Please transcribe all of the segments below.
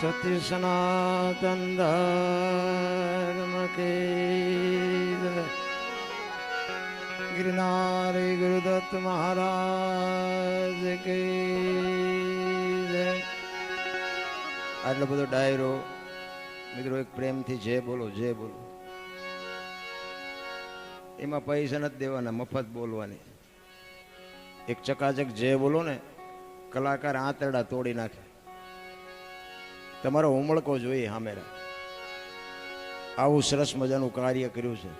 સત્ય સનાતન ધર્મ કે જય. गिरनारी गुरुदत्त महाराज के जय. આટલો બધો ડાયરો મિત્રો એક પ્રેમથી જે બોલો જે બોલો, એમાં પૈસા નથી દેવાના, મફત બોલવાની. એક ચકાચક જે બોલો ને, કલાકાર આંતરડા તોડી નાખે. તમારો ઉમળકો જોઈએ હામેરા. આવું સરસ મજાનું કાર્ય કર્યું છે.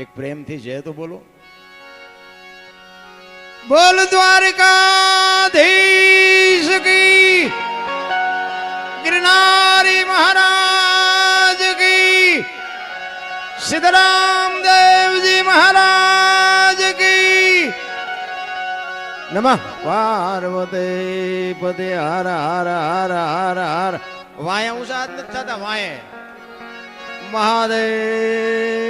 એક પ્રેમથી જય તો બોલો. બોલ દ્વારકાધીશ કી, गिरनारी महाराज की, सिद्धराम देवजी महाराज की. नमः पार्वती पते हर हर हर हर हर. वाया ऊंचा हाथ નથી થતા, વાય મહાદેવ.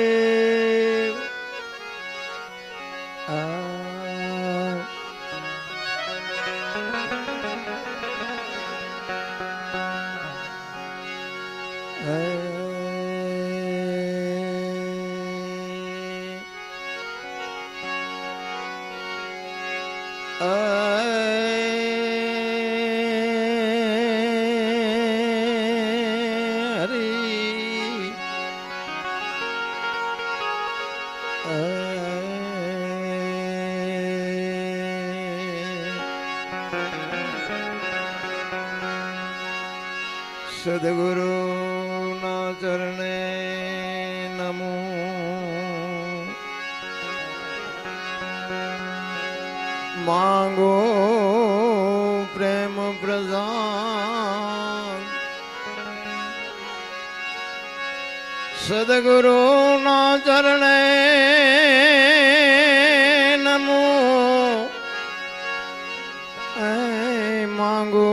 સદગુરુ ના ચરણે નમો. માંગો પ્રેમ પ્રસાદ, સદગુરુ ના ચરણે નમો. માંગો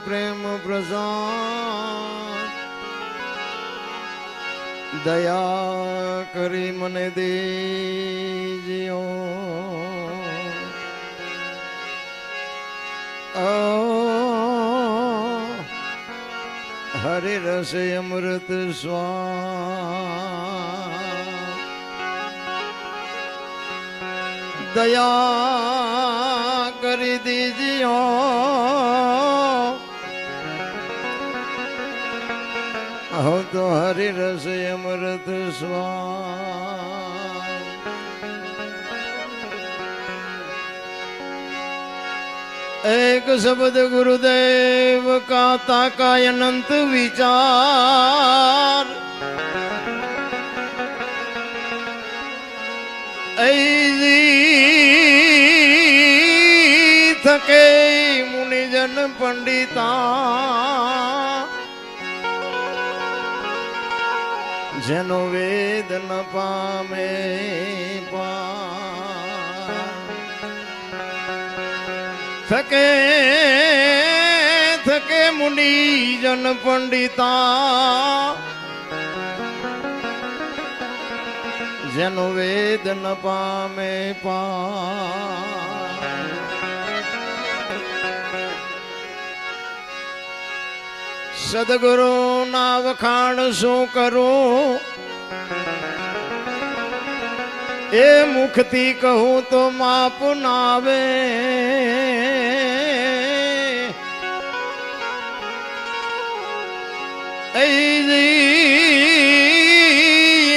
પ્રેમ પ્રસાદ, દયા કરી મને દેજો. હરે રસ અમૃત સ્વાદ, દયા કરી દીજો. હો તો હરિ રસ અમૃત સ્વાદ. એક શબ્દ ગુરુદેવ કા તાકા અનંત વિચાર. ऐ थके मुनिजन पंडिता, જેનો વેદ ન પામે થકે થકે મુનિજન પંડિતા, જેનો વેદ ન પામે સદગુરુ ના વખાણ શું કરું, એ મુખથી કહું તો માપ ના આવે.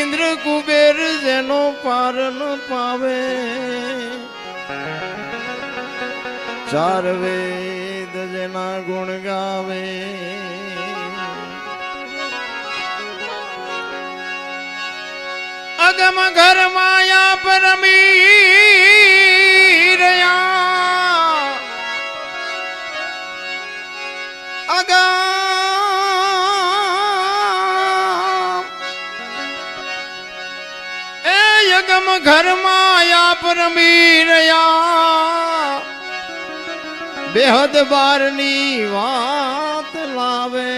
ઇન્દ્ર કુબેર જેનો પાર ન પાવે, ચાર વેદ જેના ગુણ ગાવે. અગમ ઘર માયા પરમી રહ્યા, અગમ એ અગમ ઘર માયા પરમી રહ્યા, બેહદ બારની વાત લાવે.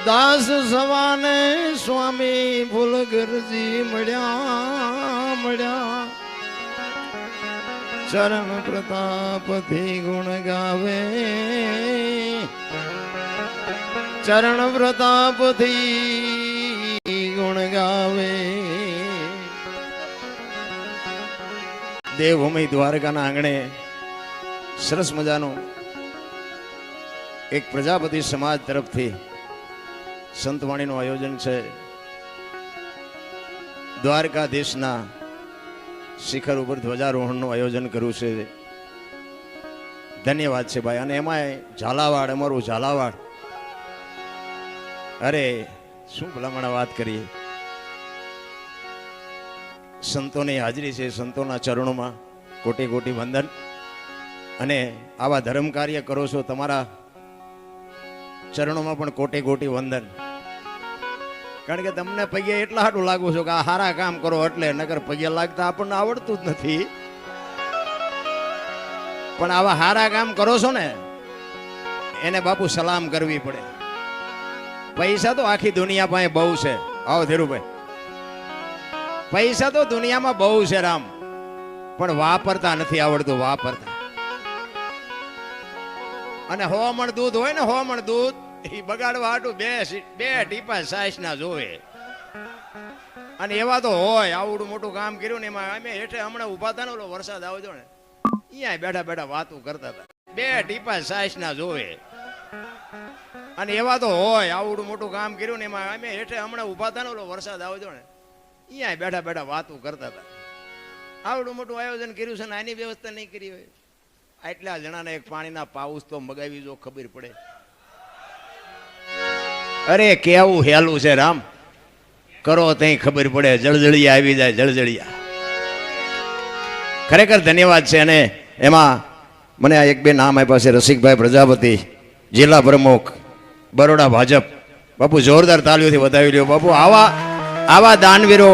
દાસ સવાને સ્વામી ફૂલગરજી મળ્યા મળ્યા, ચરણ પ્રતાપથી ગુણ ગાવે, ચરણ પ્રતાપથી ગુણ ગાવે. દેવભૂમિ દ્વારકાના આંગણે સરસ મજાનું એક પ્રજાપતિ સમાજ તરફથી સંતવાણીનું આયોજન છે. દ્વારકાધીશના શિખર ઉપર ધ્વજારોહણનું આયોજન કર્યું છે. ધન્યવાદ છે ભાઈ. અને એમાંય ઝાલાવાડ, અમારું ઝાલાવાડ, અરે શું ભલામણ વાત કરીએ. સંતોની હાજરી છે, સંતોના ચરણોમાં કોટી કોટી વંદન. અને આવા ધર્મ કાર્ય કરો છો, તમારા ચરણોમાં પણ કોટી કોટી વંદન. કારણ કે તમને પગે એટલા હાટું લાગુ છો કે આ સારા કામ કરો એટલે, નકર પગે લાગતા આપણને આવડતું જ નથી. પણ આવા સારા કામ કરો છો ને એને બાપુ સલામ કરવી પડે. પૈસા તો આખી દુનિયા પાસે બહુ છે. આવો ધીરુભાઈ, પૈસા તો દુનિયામાં બહુ છે રામ, પણ વાપરતા નથી આવડતું, વાપરતા. અને 100 મણ દૂધ હોય ને, 100 મણ દૂધ એ બગાડવા હાટું બે ટીપા સાઈસ ના જોવે. અને એવા તો હોય, આવડું મોટું કામ કર્યું ને એમાં અમે હેઠે હમણાં ઉભા હતા ને, ઓલો વરસાદ આવજો ને, અહીંયા બેઠા બેઠા વાતો કરતા હતા. 2 ટીપા સાઈસ ના જોવે. અને એવા તો હોય, આવડું મોટું કામ કર્યું ને એમાં અમે હેઠે હમણાં ઉભા હતા ને, ઓલો વરસાદ આવજો ને, અહીંયા બેઠા બેઠા વાતો કરતા હતા. આવડું મોટું આયોજન કર્યું છે ને આની વ્યવસ્થા નહીં કરી હોય. આટલા જણાને એક પાણીના પાઉસ તો મગાવી જો, ખબર પડે. અરે કેવું હેલું છે રામ, કરો તઈ ખબર પડે. જળજળિયા આવી જાય, જળજળિયા. ખરેખર ધન્યવાદ છે. અને એમાં મને આ 1-2 નામ આપ્યા છે. રસિકભાઈ પ્રજાપતિ, જિલ્લા પ્રમુખ, બરોડા ભાજપ. બાપુ જોરદાર તાલીઓથી વધાવી લ્યો બાપુ. આવા દાનવીરો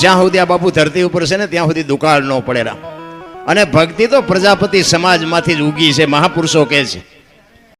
જ્યાં સુધી આ બાપુ ધરતી ઉપર છે ને ત્યાં સુધી દુકાળ ન પડે રામ. અને ભક્તિ તો પ્રજાપતિ સમાજમાંથી જ ઉગી છે, મહાપુરુષો કહે છે.